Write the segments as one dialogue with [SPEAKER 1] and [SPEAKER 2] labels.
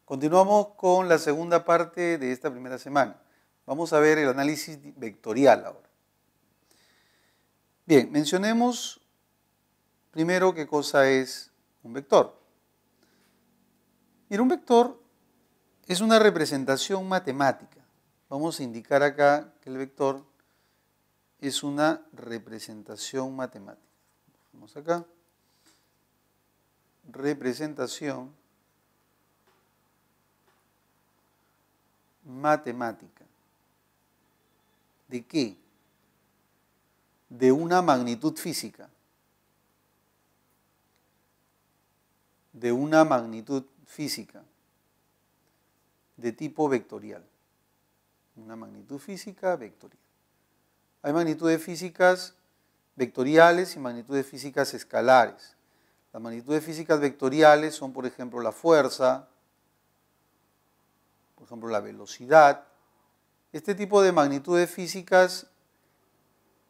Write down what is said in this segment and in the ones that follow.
[SPEAKER 1] Continuamos con la segunda parte de esta primera semana. Vamos a ver el análisis vectorial ahora. Bien, mencionemos primero qué cosa es un vector. Mira, un vector es una representación matemática. Vamos a indicar acá que el vector es una representación matemática. Vamos acá. Representación matemática. ¿De qué? De una magnitud física. De una magnitud física de tipo vectorial. Una magnitud física vectorial. Hay magnitudes físicas vectoriales y magnitudes físicas escalares. Las magnitudes físicas vectoriales son, por ejemplo, la fuerza, por ejemplo, la velocidad. Este tipo de magnitudes físicas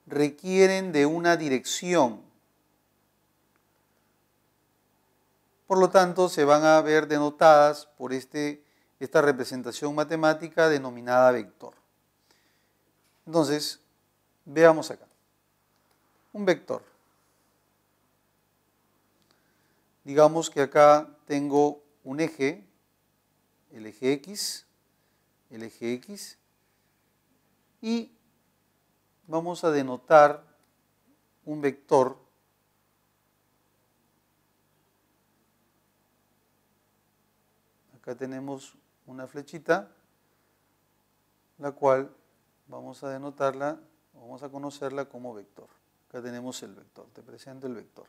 [SPEAKER 1] requieren de una dirección. Por lo tanto, se van a ver denotadas por esta representación matemática denominada vector. Entonces, veamos acá. Un vector. Digamos que acá tengo un eje, el eje X, y vamos a denotar un vector acá tenemos una flechita, la cual vamos a denotarla, vamos a conocerla como vector. Acá tenemos el vector, te presento el vector.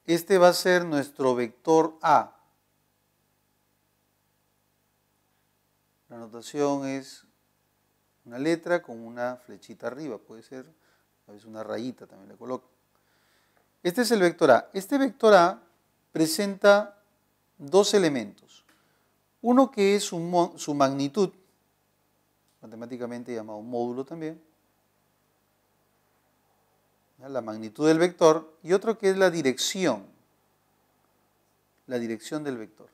[SPEAKER 1] Este va a ser nuestro vector A. La notación es una letra con una flechita arriba, puede ser a veces una rayita también le coloco. Este es el vector A. Este vector A presenta dos elementos. Uno que es su magnitud, matemáticamente llamado módulo también, la magnitud del vector, y otro que es la dirección del vector.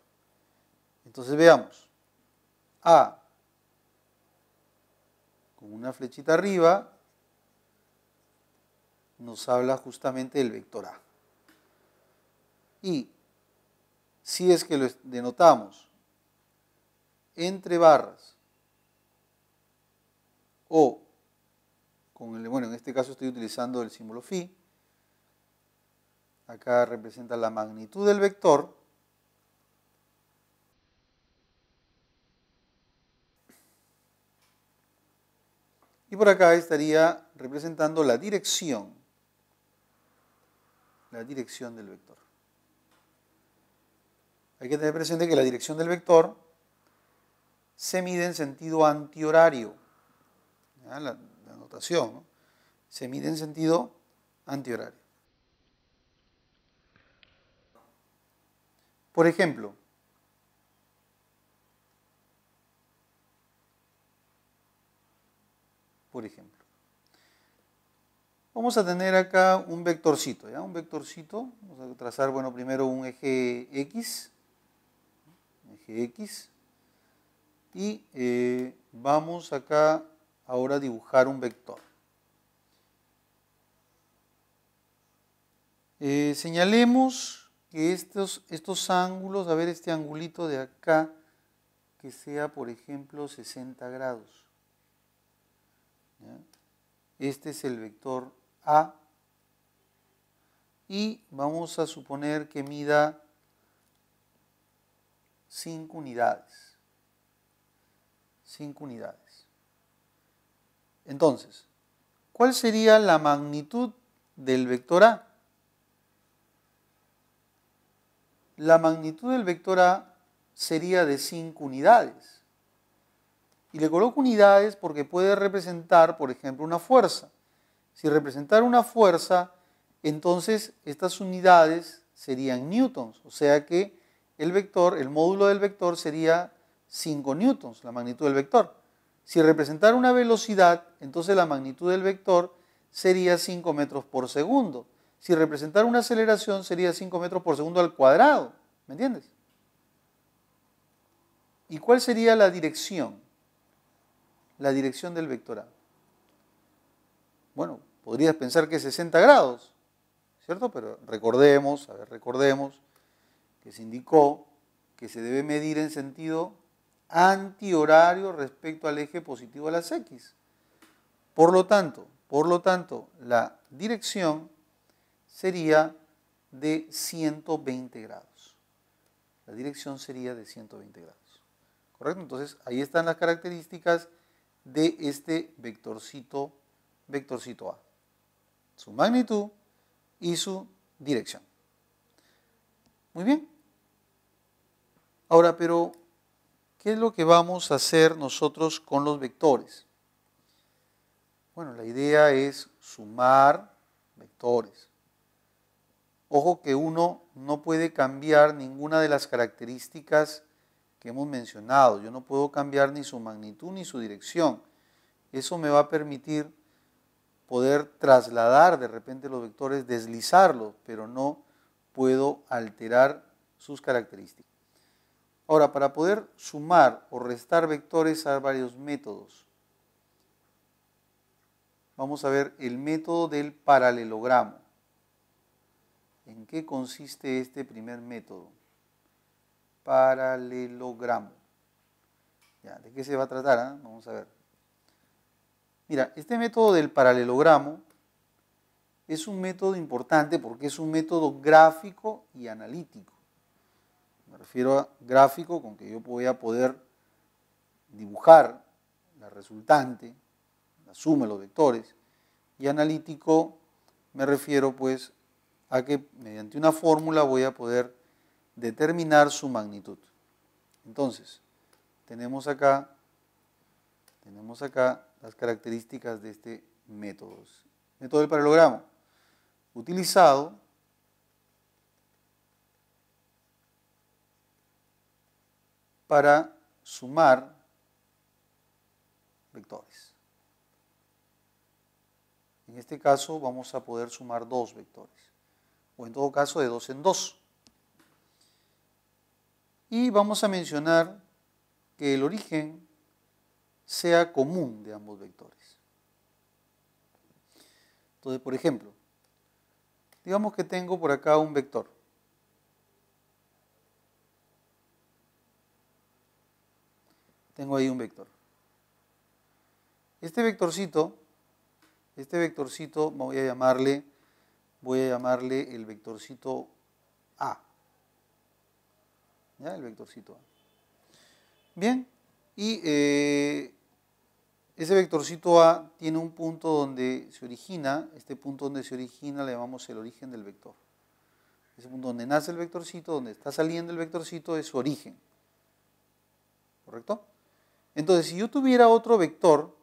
[SPEAKER 1] Entonces veamos, A con una flechita arriba nos habla justamente del vector A. Y si es que lo denotamos entre barras o bueno, en este caso estoy utilizando el símbolo phi. Acá representa la magnitud del vector. Y por acá estaría representando la dirección del vector. Hay que tener presente que la dirección del vector se mide en sentido antihorario. La notación, ¿no? Se mide en sentido antihorario. Por ejemplo, vamos a tener acá un vectorcito, ¿ya? Un vectorcito, vamos a trazar, bueno, primero un eje X, y vamos acá ahora a dibujar un vector. Señalemos que estos ángulos, a ver este angulito de acá, que sea por ejemplo 60 grados. ¿Ya? Este es el vector A y vamos a suponer que mida 5 unidades. 5 unidades. Entonces, ¿cuál sería la magnitud del vector A? La magnitud del vector A sería de 5 unidades. Y le coloco unidades porque puede representar, por ejemplo, una fuerza. Si representara una fuerza, entonces estas unidades serían newtons. O sea que el módulo del vector sería 5 newtons, la magnitud del vector. Si representara una velocidad, entonces la magnitud del vector sería 5 metros por segundo. Si representara una aceleración, sería 5 metros por segundo al cuadrado. ¿Me entiendes? ¿Y cuál sería la dirección? La dirección del vector A. Bueno, podrías pensar que es 60 grados, ¿cierto? Pero recordemos que se indicó que se debe medir en sentido antihorario respecto al eje positivo a las X. Por lo tanto, la dirección sería de 120 grados. La dirección sería de 120 grados. ¿Correcto? Entonces, ahí están las características de este vectorcito A. Su magnitud y su dirección. Muy bien. Ahora, pero, ¿qué es lo que vamos a hacer nosotros con los vectores? Bueno, la idea es sumar vectores. Ojo que uno no puede cambiar ninguna de las características que hemos mencionado. Yo no puedo cambiar ni su magnitud ni su dirección. Eso me va a permitir poder trasladar de repente los vectores, deslizarlos, pero no puedo alterar sus características. Ahora, para poder sumar o restar vectores hay varios métodos. Vamos a ver el método del paralelogramo. ¿En qué consiste este primer método? Paralelogramo. Ya, ¿de qué se va a tratar? Vamos a ver. Mira, este método del paralelogramo es un método importante porque es un método gráfico y analítico. Me refiero a gráfico con que yo voy a poder dibujar la resultante, la suma de los vectores, y analítico me refiero pues a que mediante una fórmula voy a poder determinar su magnitud. Entonces, tenemos acá las características de este método. Método del paralelogramo, utilizado para sumar vectores. En este caso vamos a poder sumar dos vectores, o en todo caso de dos en dos. Y vamos a mencionar que el origen sea común de ambos vectores. Entonces, por ejemplo, digamos que tengo por acá un vector. Tengo ahí un vector. Este vectorcito voy a llamarle el vectorcito A. ¿Ya? El vectorcito A. Bien, y ese vectorcito A tiene un punto donde se origina, este punto donde se origina le llamamos el origen del vector. Ese punto donde nace el vectorcito, donde está saliendo el vectorcito, es su origen. ¿Correcto? Entonces, si yo tuviera otro vector,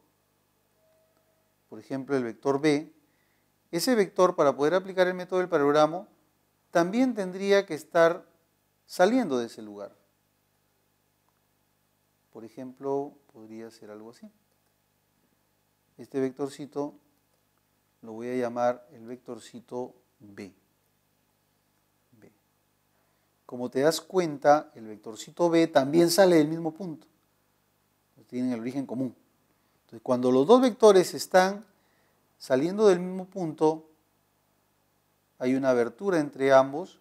[SPEAKER 1] por ejemplo el vector B, ese vector para poder aplicar el método del paralelogramo también tendría que estar saliendo de ese lugar. Por ejemplo, podría ser algo así. Este vectorcito lo voy a llamar el vectorcito B. Como te das cuenta, el vectorcito B también sale del mismo punto. Tienen el origen común. Entonces, cuando los dos vectores están saliendo del mismo punto, hay una abertura entre ambos.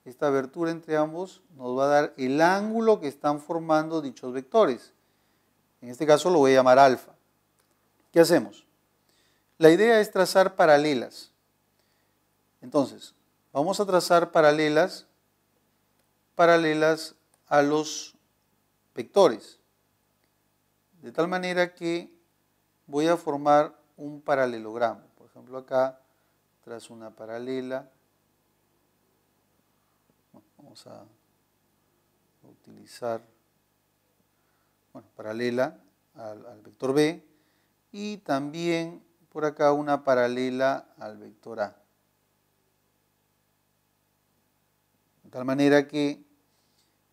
[SPEAKER 1] Esta abertura entre ambos nos va a dar el ángulo que están formando dichos vectores. En este caso lo voy a llamar alfa. ¿Qué hacemos? La idea es trazar paralelas. Entonces, vamos a trazar paralelas a los vectores. De tal manera que voy a formar un paralelogramo. Por ejemplo, acá trazo una paralela. Vamos a utilizar paralela al vector B y también por acá una paralela al vector A. De tal manera que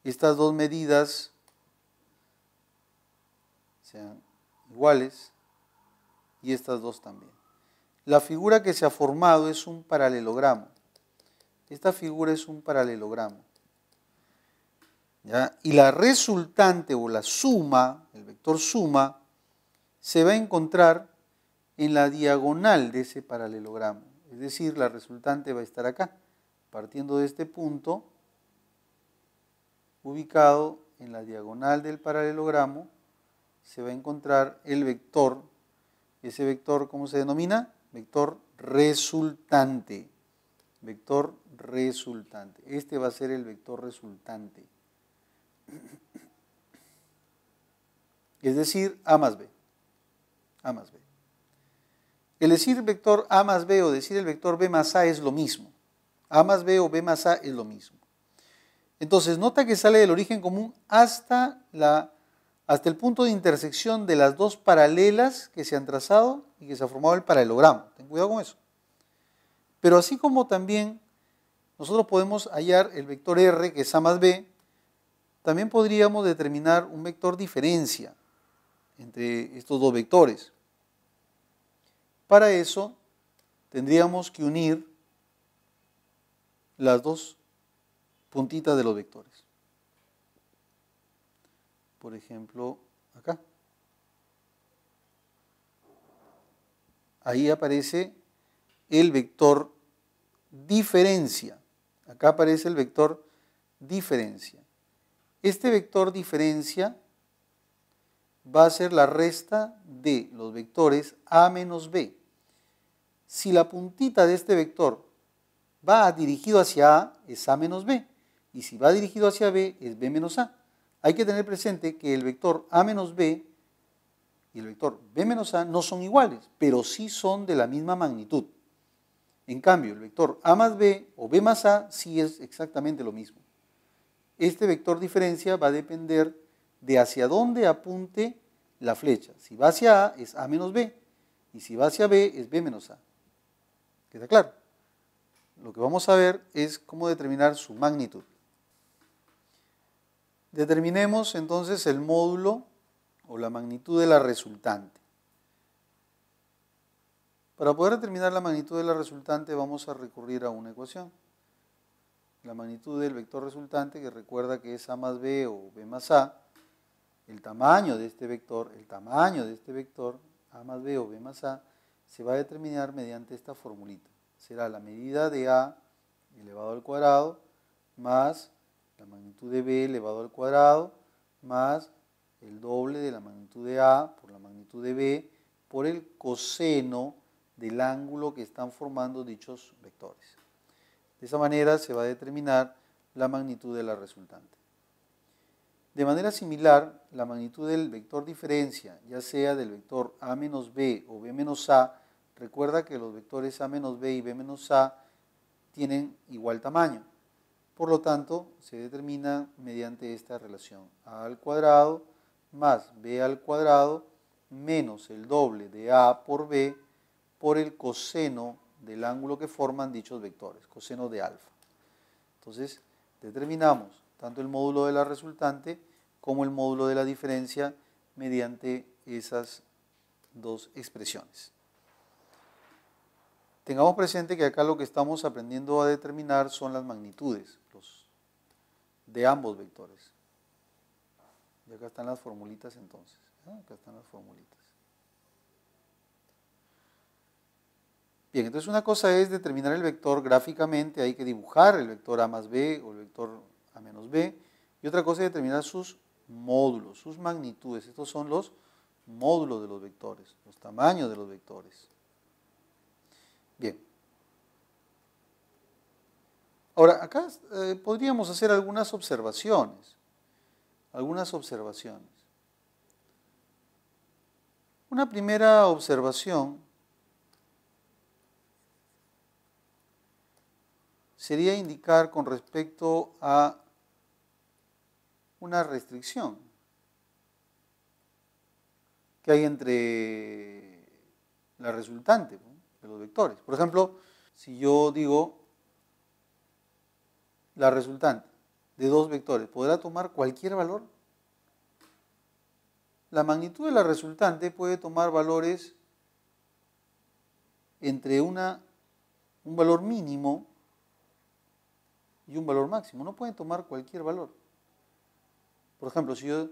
[SPEAKER 1] estas dos medidas sean iguales y estas dos también. La figura que se ha formado es un paralelogramo. Esta figura es un paralelogramo. ¿ya? Y la resultante o la suma, el vector suma, se va a encontrar en la diagonal de ese paralelogramo. Es decir, la resultante va a estar acá, partiendo de este punto, ubicado en la diagonal del paralelogramo, se va a encontrar el vector. Ese vector, ¿cómo se denomina? Vector resultante. Vector resultante. Este va a ser el vector resultante. Es decir, A más B. A más B. El decir vector A más B o decir el vector B más A es lo mismo. A más B o B más A es lo mismo. Entonces, nota que sale del origen común hasta el punto de intersección de las dos paralelas que se han trazado y que se ha formado el paralelogramo. Ten cuidado con eso. Pero así como también nosotros podemos hallar el vector R, que es A más B, también podríamos determinar un vector diferencia entre estos dos vectores. Para eso tendríamos que unir las dos puntitas de los vectores. Por ejemplo, acá. Ahí aparece el vector diferencia. Acá aparece el vector diferencia. Este vector diferencia va a ser la resta de los vectores A menos B. Si la puntita de este vector va dirigido hacia A, es A menos B. Y si va dirigido hacia B, es B menos A. Hay que tener presente que el vector A menos B y el vector B menos A no son iguales, pero sí son de la misma magnitud. En cambio, el vector A más B o B más A sí es exactamente lo mismo. Este vector diferencia va a depender de hacia dónde apunte la flecha. Si va hacia A, es A menos B. Y si va hacia B, es B menos A. ¿Queda claro? Lo que vamos a ver es cómo determinar su magnitud. Determinemos entonces el módulo o la magnitud de la resultante. Para poder determinar la magnitud de la resultante vamos a recurrir a una ecuación. La magnitud del vector resultante, que recuerda que es A más B o B más A, el tamaño de este vector, A más B o B más A, se va a determinar mediante esta formulita. Será la medida de A elevado al cuadrado más la magnitud de B elevado al cuadrado más el doble de la magnitud de A por la magnitud de B por el coseno del ángulo que están formando dichos vectores. De esa manera se va a determinar la magnitud de la resultante. De manera similar, la magnitud del vector diferencia, ya sea del vector A menos B o B menos A, recuerda que los vectores A menos B y B menos A tienen igual tamaño. Por lo tanto, se determina mediante esta relación. A al cuadrado más B al cuadrado menos el doble de A por B por el coseno del ángulo que forman dichos vectores, coseno de alfa. Entonces, determinamos tanto el módulo de la resultante como el módulo de la diferencia mediante esas dos expresiones. Tengamos presente que acá lo que estamos aprendiendo a determinar son las magnitudes de ambos vectores. Y acá están las formulitas entonces. Acá están las formulitas. Bien, entonces una cosa es determinar el vector gráficamente, hay que dibujar el vector A más B o el vector A menos B. Y otra cosa es determinar sus módulos, sus magnitudes. Estos son los módulos de los vectores, los tamaños de los vectores. Bien. Ahora, acá podríamos hacer algunas observaciones. Una primera observación sería indicar con respecto a una restricción que hay entre la resultante, ¿no?, de los vectores. Por ejemplo, si yo digo la resultante de dos vectores, ¿podrá tomar cualquier valor? La magnitud de la resultante puede tomar valores entre un valor mínimo y un valor máximo. No pueden tomar cualquier valor. Por ejemplo, si yo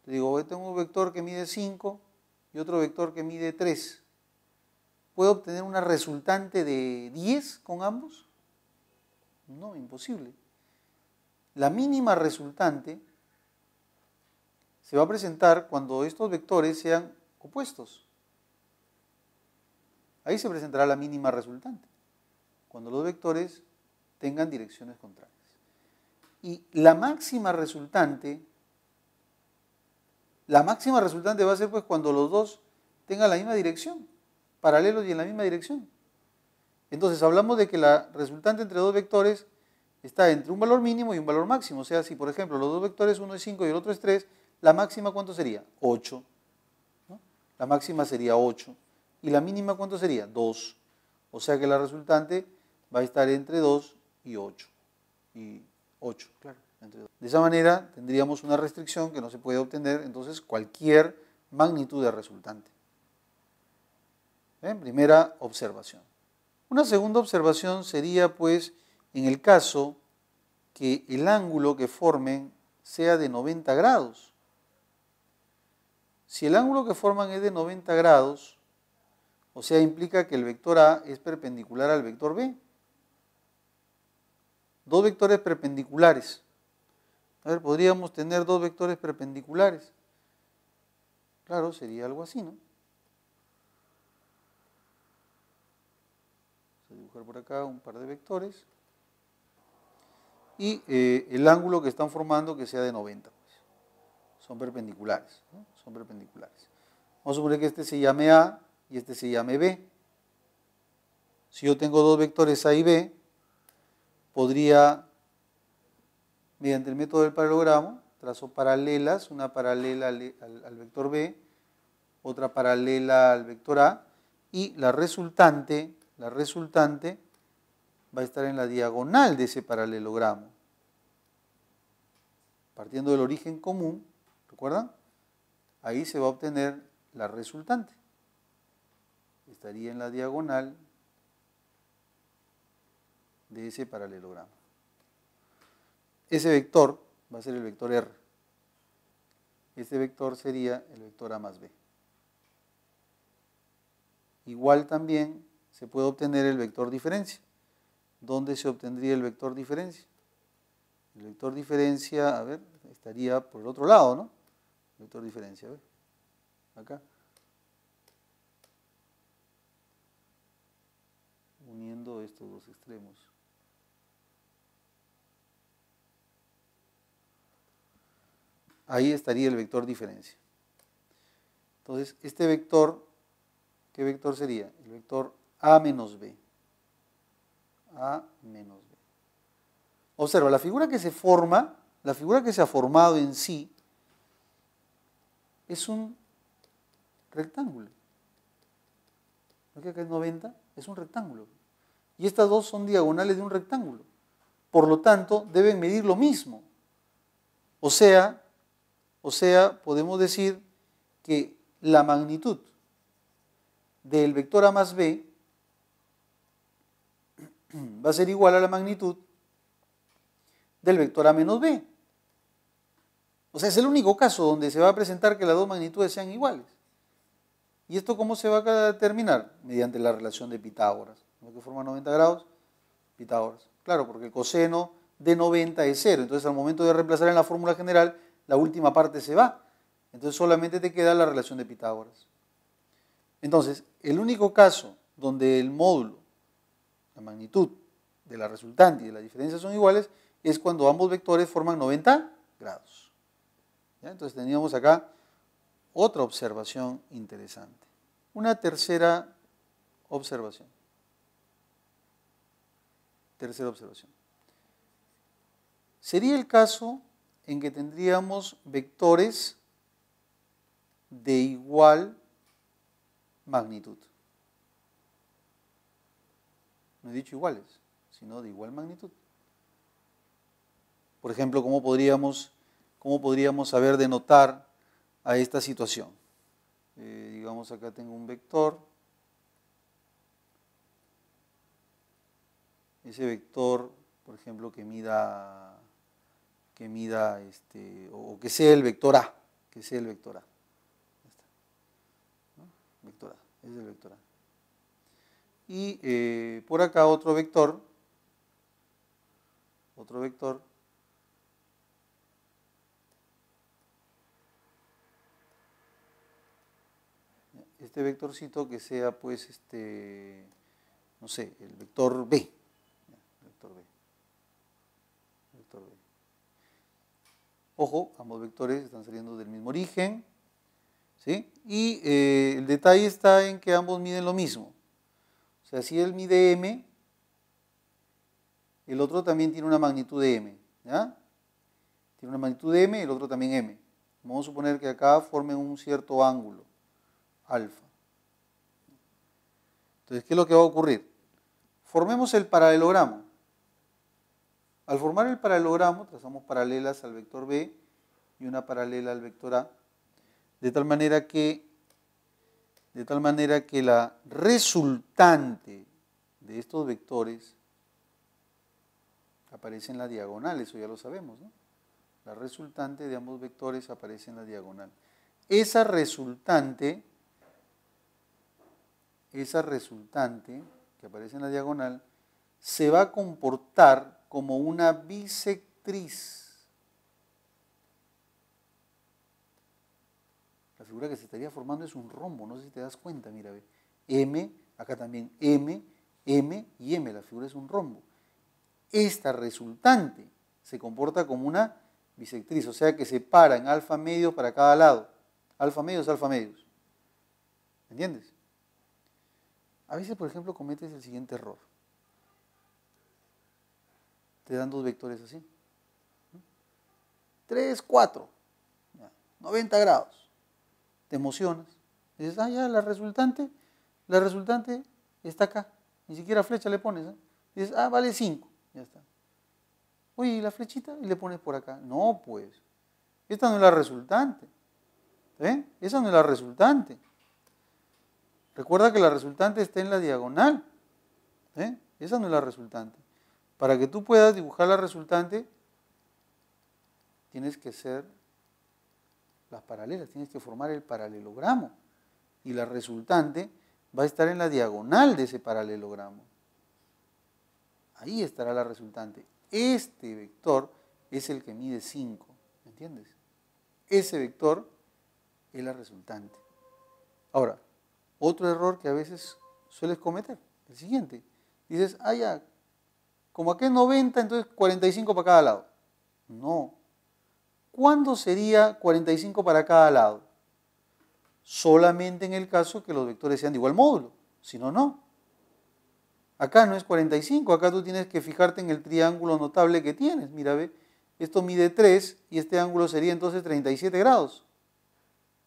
[SPEAKER 1] te digo, tengo un vector que mide 5 y otro vector que mide 3, ¿puedo obtener una resultante de 10 con ambos? No, imposible. La mínima resultante se va a presentar cuando estos vectores sean opuestos. Ahí se presentará la mínima resultante, cuando los vectores tengan direcciones contrarias. Y la máxima resultante va a ser pues cuando los dos tengan la misma dirección, paralelos y en la misma dirección. Entonces hablamos de que la resultante entre dos vectores está entre un valor mínimo y un valor máximo. O sea, si por ejemplo los dos vectores, uno es 5 y el otro es 3, la máxima ¿cuánto sería? 8. ¿No? La máxima sería 8. ¿Y la mínima cuánto sería? 2. O sea que la resultante va a estar entre 2 y 8. Y 8, claro. Entre 2. De esa manera tendríamos una restricción que no se puede obtener entonces cualquier magnitud de resultante. ¿Ven? Primera observación. Una segunda observación sería pues en el caso que el ángulo que formen sea de 90 grados. Si el ángulo que forman es de 90 grados, o sea, implica que el vector A es perpendicular al vector B. Dos vectores perpendiculares. A ver, podríamos tener dos vectores perpendiculares. Claro, sería algo así, ¿no? Vamos a dibujar por acá un par de vectores. Y el ángulo que están formando que sea de 90. Pues. Son perpendiculares, ¿no? Son perpendiculares. Vamos a suponer que este se llame A y este se llame B. Si yo tengo dos vectores A y B, podría, mediante el método del paralelogramo, trazo paralelas, una paralela al vector B, otra paralela al vector A, y la resultante va a estar en la diagonal de ese paralelogramo. Partiendo del origen común, ¿recuerdan? Ahí se va a obtener la resultante. Estaría en la diagonal de ese paralelogramo. Ese vector va a ser el vector R. Este vector sería el vector A más B. Igual también se puede obtener el vector diferencia. ¿Dónde se obtendría el vector diferencia? El vector diferencia, a ver, estaría por el otro lado, ¿no? El vector diferencia, a ver, acá. Uniendo estos dos extremos. Ahí estaría el vector diferencia. Entonces, este vector, ¿qué vector sería? El vector A menos B. A menos B. Observa, la figura que se forma, la figura que se ha formado en sí, es un rectángulo. ¿No es que acá es 90? Es un rectángulo. Y estas dos son diagonales de un rectángulo. Por lo tanto, deben medir lo mismo. O sea, podemos decir que la magnitud del vector A más B va a ser igual a la magnitud del vector A menos B. O sea, es el único caso donde se va a presentar que las dos magnitudes sean iguales. ¿Y esto cómo se va a determinar? Mediante la relación de Pitágoras. ¿No? Que forma 90 grados, Pitágoras. Claro, porque el coseno de 90 es 0. Entonces, al momento de reemplazar en la fórmula general, la última parte se va. Entonces, solamente te queda la relación de Pitágoras. Entonces, el único caso donde el módulo, la magnitud de la resultante y de la diferencia son iguales, es cuando ambos vectores forman 90 grados. ¿Ya? Entonces teníamos acá otra observación interesante. Una tercera observación. Tercera observación. Sería el caso en que tendríamos vectores de igual magnitud. No he dicho iguales, sino de igual magnitud. Por ejemplo, ¿cómo podríamos saber denotar a esta situación? Digamos, acá tengo un vector. Ese vector, por ejemplo, que mida que mida, o que sea el vector A, que sea el vector A. Ya está, ¿no? Vector A, es el vector A. Y por acá otro vector, este vectorcito que sea pues no sé, el vector B, vector B, vector B. Ojo, ambos vectores están saliendo del mismo origen, ¿sí? Y el detalle está en que ambos miden lo mismo. O sea, si él mide m, el otro también tiene una magnitud de m, ¿ya? Tiene una magnitud de m, el otro también m. Vamos a suponer que acá formen un cierto ángulo, alfa. Entonces, ¿qué es lo que va a ocurrir? Formemos el paralelogramo. Al formar el paralelogramo, trazamos paralelas al vector B y una paralela al vector A, de tal manera que la resultante de estos vectores aparece en la diagonal, eso ya lo sabemos, ¿no? La resultante de ambos vectores aparece en la diagonal. Esa resultante que aparece en la diagonal se va a comportar como una bisectriz. La figura que se estaría formando es un rombo, no sé si te das cuenta, mira, ve. M, acá también M, M y M, la figura es un rombo. Esta resultante se comporta como una bisectriz, o sea que se para en alfa medios para cada lado. Alfa medios, alfa medios. ¿Entiendes? A veces, por ejemplo, cometes el siguiente error. Te dan dos vectores así. 3, 4. 90 grados. Te emocionas. Dices, ya, la resultante está acá. Ni siquiera flecha le pones. Dices, vale 5. Ya está. Oye, ¿y la flechita? Y le pones por acá. No, pues. Esta no es la resultante. Esa no es la resultante. Recuerda que la resultante está en la diagonal. Esa no es la resultante. Para que tú puedas dibujar la resultante, tienes que hacer las paralelas, tienes que formar el paralelogramo. Y la resultante va a estar en la diagonal de ese paralelogramo. Ahí estará la resultante. Este vector es el que mide 5, ¿me entiendes? Ese vector es la resultante. Ahora, otro error que a veces sueles cometer, el siguiente. Dices, ya, como aquí es 90, entonces 45 para cada lado. No. ¿Cuándo sería 45 para cada lado? Solamente en el caso que los vectores sean de igual módulo. Si no, no. Acá no es 45, acá tú tienes que fijarte en el triángulo notable que tienes. Mira, ve, esto mide 3 y este ángulo sería entonces 37 grados.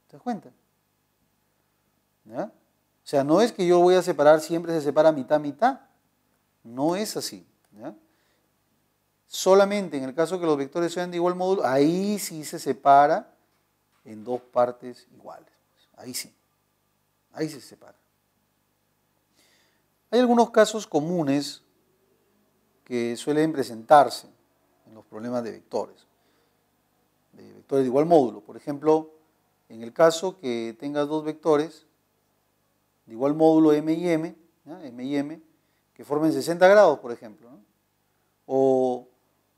[SPEAKER 1] ¿Te das cuenta? ¿Ya? O sea, no es que yo voy a separar, siempre se separa mitad, mitad. No es así. ¿Ya? Solamente en el caso que los vectores sean de igual módulo, ahí sí se separa en dos partes iguales. Ahí sí. Ahí se separa. Hay algunos casos comunes que suelen presentarse en los problemas de vectores de igual módulo. Por ejemplo, en el caso que tengas dos vectores de igual módulo M y M, ¿ya? M y M, que formen 60 grados, por ejemplo, ¿no?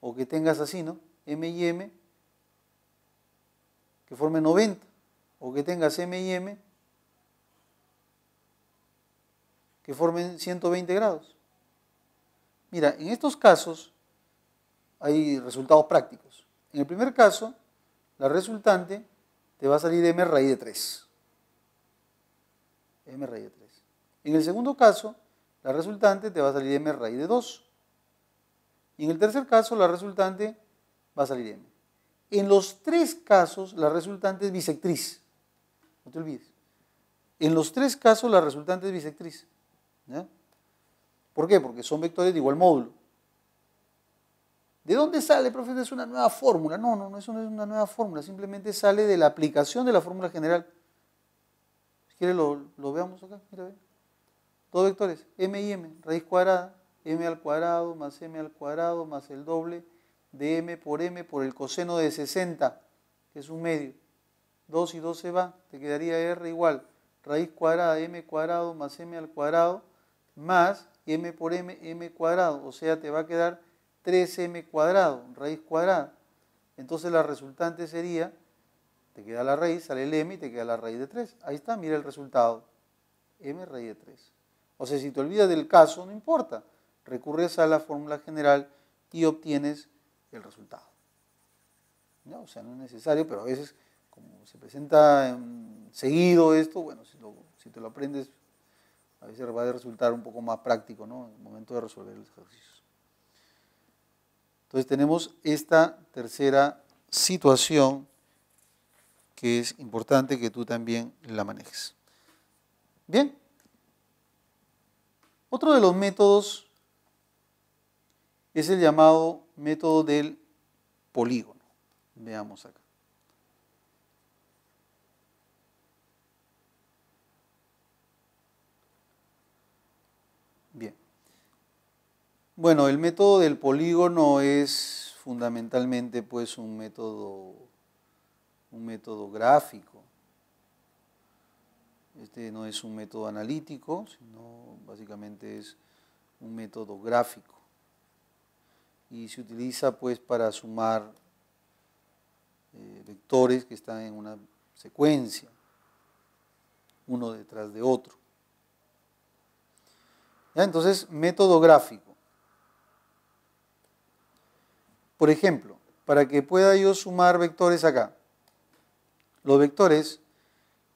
[SPEAKER 1] O que tengas así, ¿no? M y M, que formen 90, o que tengas M y M, que formen 120 grados. Mira, en estos casos hay resultados prácticos. En el primer caso, la resultante te va a salir m raíz de 3. M raíz de 3. En el segundo caso, la resultante te va a salir m raíz de 2. Y en el tercer caso, la resultante va a salir m. En los tres casos, la resultante es bisectriz. No te olvides. En los tres casos, la resultante es bisectriz. ¿Ya? ¿Por qué? Porque son vectores de igual módulo. ¿De dónde sale, profesor? Es una nueva fórmula. No, eso no es una nueva fórmula. Simplemente sale de la aplicación de la fórmula general. Si quieres lo veamos acá. Mira, ve. Dos vectores, m y m, raíz cuadrada, m al cuadrado más m al cuadrado más el doble de m por el coseno de 60, que es un medio. 2 y 2 se va, te quedaría r igual raíz cuadrada de m cuadrado más m al cuadrado más m por m cuadrado. O sea, te va a quedar 3m cuadrado, raíz cuadrada. Entonces la resultante sería, te queda la raíz, sale el m y te queda la raíz de 3. Ahí está, mira el resultado. M raíz de 3. O sea, si te olvidas del caso, no importa. Recurres a la fórmula general y obtienes el resultado. ¿No? O sea, no es necesario, pero a veces, como se presenta seguido esto, bueno, si te lo aprendes, a veces va a resultar un poco más práctico, ¿no? En el momento de resolver los ejercicios. Entonces tenemos esta tercera situación que es importante que tú también la manejes. Bien. Otro de los métodos es el llamado método del polígono. Veamos acá. Bien. Bueno, el método del polígono es fundamentalmente pues un método gráfico. Este no es un método analítico, sino básicamente es un método gráfico. Y se utiliza pues para sumar vectores que están en una secuencia, uno detrás de otro. ¿Ya? Entonces, método gráfico. Por ejemplo, para que pueda yo sumar vectores acá, los vectores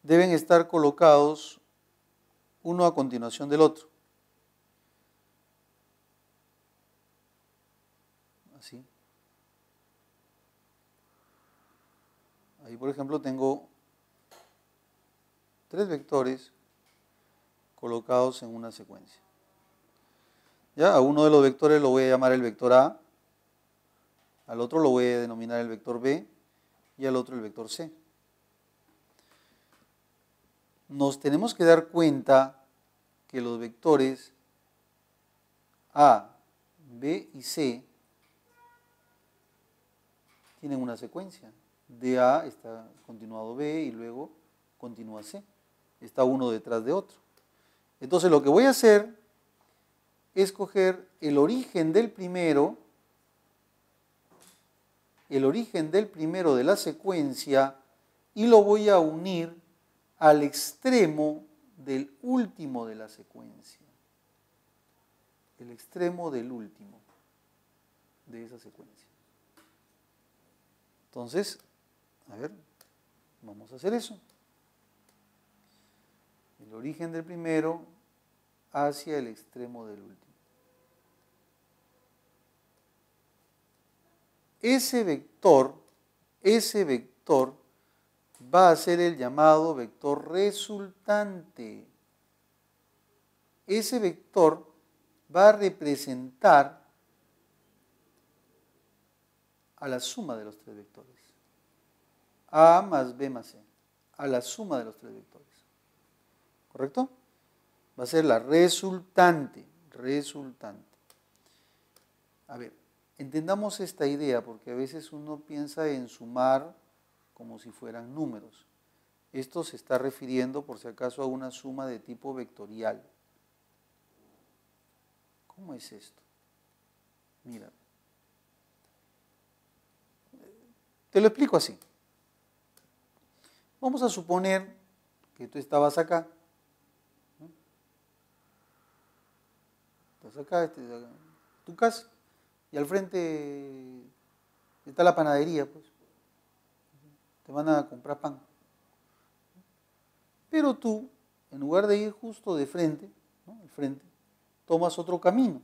[SPEAKER 1] deben estar colocados uno a continuación del otro. Así. Ahí, por ejemplo, tengo 3 vectores colocados en una secuencia. ¿Ya? A uno de los vectores lo voy a llamar el vector A, al otro lo voy a denominar el vector B y al otro el vector C. Nos tenemos que dar cuenta que los vectores A, B y C tienen una secuencia. De A está continuado B y luego continúa C. Está uno detrás de otro. Entonces lo que voy a hacer es coger el origen del primero de la secuencia y lo voy a unir al extremo del último de la secuencia. El extremo del último de esa secuencia. Entonces, a ver, vamos a hacer eso. El origen del primero hacia el extremo del último. Ese vector va a ser el llamado vector resultante. Ese vector va a representar a la suma de los 3 vectores. A más B más C. A la suma de los 3 vectores. ¿Correcto? Va a ser la resultante. A ver, entendamos esta idea porque a veces uno piensa en sumar como si fueran números. Esto se está refiriendo, por si acaso, a una suma de tipo vectorial. ¿Cómo es esto? Mira. Te lo explico así. Vamos a suponer que tú estabas acá. Estás acá, tu casa, y al frente está la panadería, pues. Te van a comprar pan. Pero tú, en lugar de ir justo de frente, ¿no? Al frente, tomas otro camino.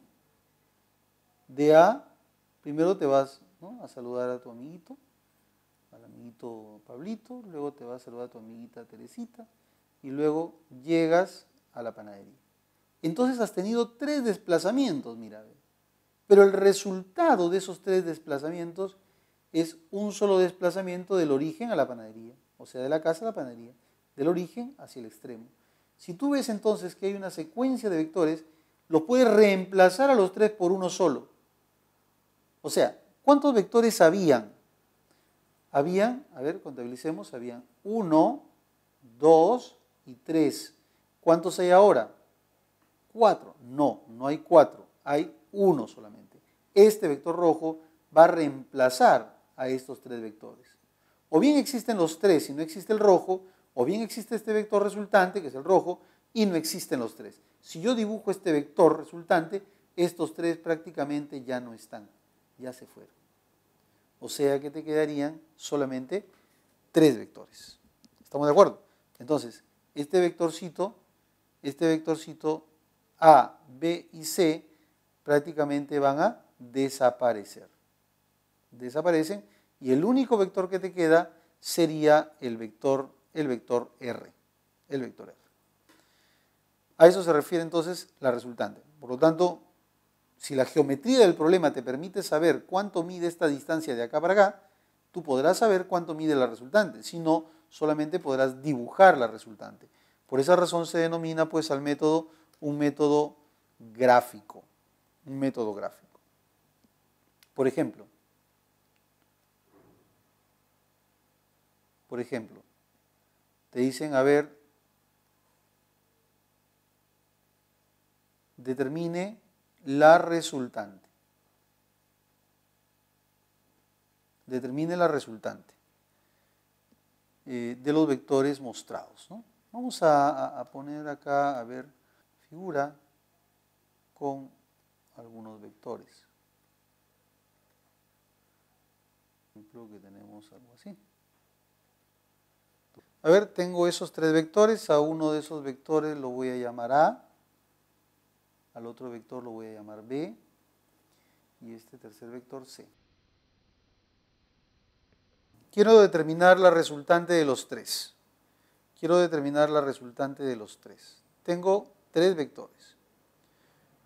[SPEAKER 1] De A, primero te vas, ¿no? A saludar a tu amiguito, al amiguito Pablito, luego te vas a saludar a tu amiguita Teresita, y luego llegas a la panadería. Entonces has tenido 3 desplazamientos, mira. Pero el resultado de esos 3 desplazamientos es un solo desplazamiento del origen a la panadería, o sea, de la casa a la panadería, del origen hacia el extremo. Si tú ves entonces que hay una secuencia de vectores, los puedes reemplazar a los 3 por uno solo. O sea, ¿Cuántos vectores habían? Habían, a ver, contabilicemos, habían 1, 2 y 3. ¿Cuántos hay ahora? 4. No, no hay 4, hay 1 solamente. Este vector rojo va a reemplazar a estos 3 vectores. O bien existen los 3 y no existe el rojo, o bien existe este vector resultante, que es el rojo, y no existen los 3. Si yo dibujo este vector resultante, estos 3 prácticamente ya no están, ya se fueron. O sea que te quedarían solamente 3 vectores. ¿Estamos de acuerdo? Entonces, este vectorcito A, B y C prácticamente van a desaparecer. Desaparecen y el único vector que te queda sería el vector R. El vector R. A eso se refiere entonces la resultante. Por lo tanto, si la geometría del problema te permite saber cuánto mide esta distancia de acá para acá, tú podrás saber cuánto mide la resultante. Si no, solamente podrás dibujar la resultante. Por esa razón se denomina pues al método un método gráfico. Un método gráfico. Por ejemplo, te dicen, a ver, determine la resultante. Determine la resultante de los vectores mostrados, ¿no? Vamos a poner acá, a ver, figura con algunos vectores. Por ejemplo, que tenemos algo así. A ver, tengo esos 3 vectores, a uno de esos vectores lo voy a llamar A, al otro vector lo voy a llamar B, y este tercer vector C. Quiero determinar la resultante de los 3. Quiero determinar la resultante de los 3. Tengo 3 vectores.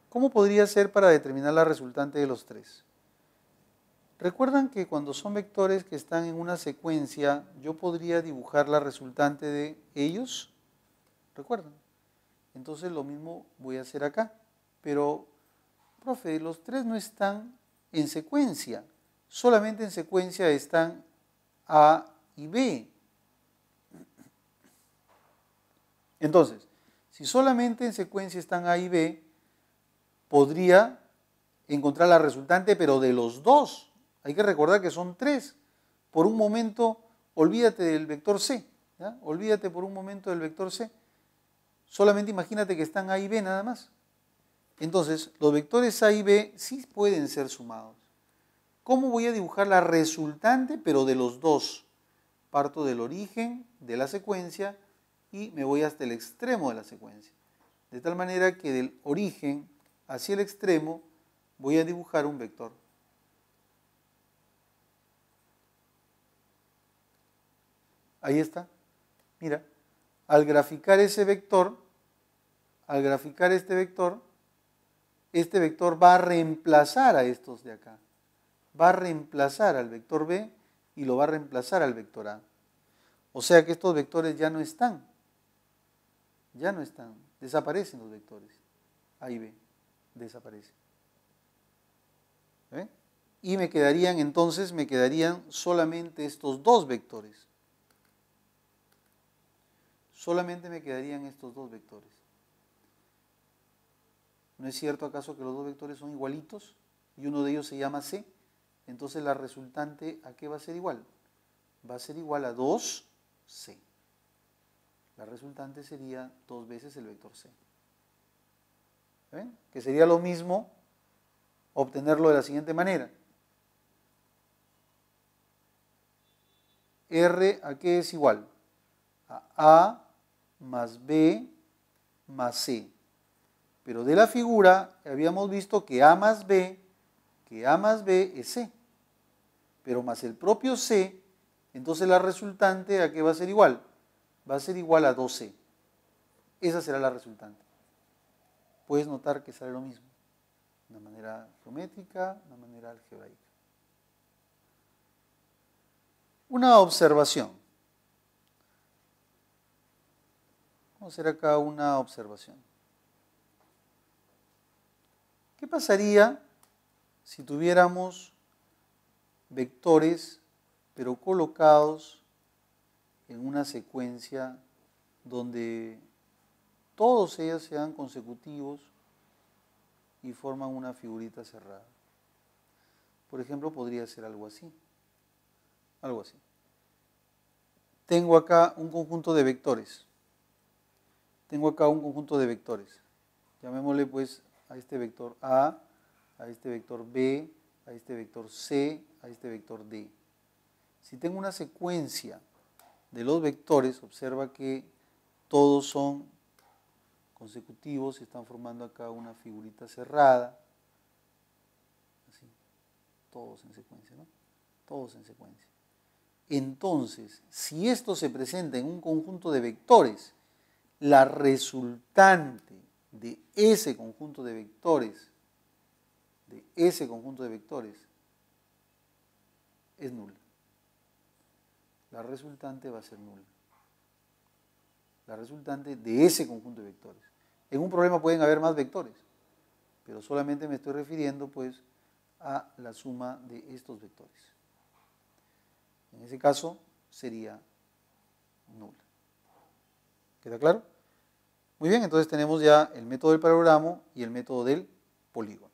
[SPEAKER 1] ¿Cómo podría ser para determinar la resultante de los 3? ¿Recuerdan que cuando son vectores que están en una secuencia, yo podría dibujar la resultante de ellos? ¿Recuerdan? Entonces lo mismo voy a hacer acá. Pero, profe, los 3 no están en secuencia. Solamente en secuencia están A y B. Entonces, si solamente en secuencia están A y B, podría encontrar la resultante, pero de los 2. Hay que recordar que son 3. Por un momento, olvídate del vector C. ¿Ya? Olvídate por un momento del vector C. Solamente imagínate que están A y B nada más. Entonces, los vectores A y B sí pueden ser sumados. ¿Cómo voy a dibujar la resultante, pero de los 2? Parto del origen de la secuencia y me voy hasta el extremo de la secuencia. De tal manera que del origen hacia el extremo voy a dibujar un vector. Ahí está. Mira, al graficar ese vector, al graficar este vector va a reemplazar a estos de acá. Va a reemplazar al vector B y lo va a reemplazar al vector A. O sea que estos vectores ya no están. Ya no están. Desaparecen los vectores. A y B. Desaparecen. ¿Ven? Y me quedarían solamente estos 2 vectores. Solamente me quedarían estos 2 vectores. ¿No es cierto acaso que los 2 vectores son igualitos y uno de ellos se llama C? Entonces la resultante, ¿a qué va a ser igual? Va a ser igual a 2C. La resultante sería 2 veces el vector C. ¿Ven? Que sería lo mismo obtenerlo de la siguiente manera. R, ¿a qué es igual? A A más B más C. Pero de la figura habíamos visto que A más B es C. Pero más el propio C, entonces la resultante, ¿a qué va a ser igual? Va a ser igual a 2C. Esa será la resultante. Puedes notar que sale lo mismo. De una manera geométrica, de una manera algebraica. Una observación. Vamos a hacer acá una observación. ¿Qué pasaría si tuviéramos vectores, pero colocados en una secuencia donde todos ellos sean consecutivos y forman una figurita cerrada. Por ejemplo, podría ser algo así. Algo así. Tengo acá un conjunto de vectores. Llamémosle pues a este vector A, a este vector B, a este vector C, a este vector D. Si tengo una secuencia de los vectores, observa que todos son consecutivos y están formando acá una figurita cerrada. Así, todos en secuencia, ¿no? Todos en secuencia. Entonces, si esto se presenta en un conjunto de vectores, la resultante de ese conjunto de vectores, es nula. La resultante va a ser nula. La resultante de ese conjunto de vectores. En un problema pueden haber más vectores, pero solamente me estoy refiriendo pues a la suma de estos vectores. En ese caso sería nula. ¿Queda claro? Muy bien, entonces tenemos ya el método del paralelogramo y el método del polígono.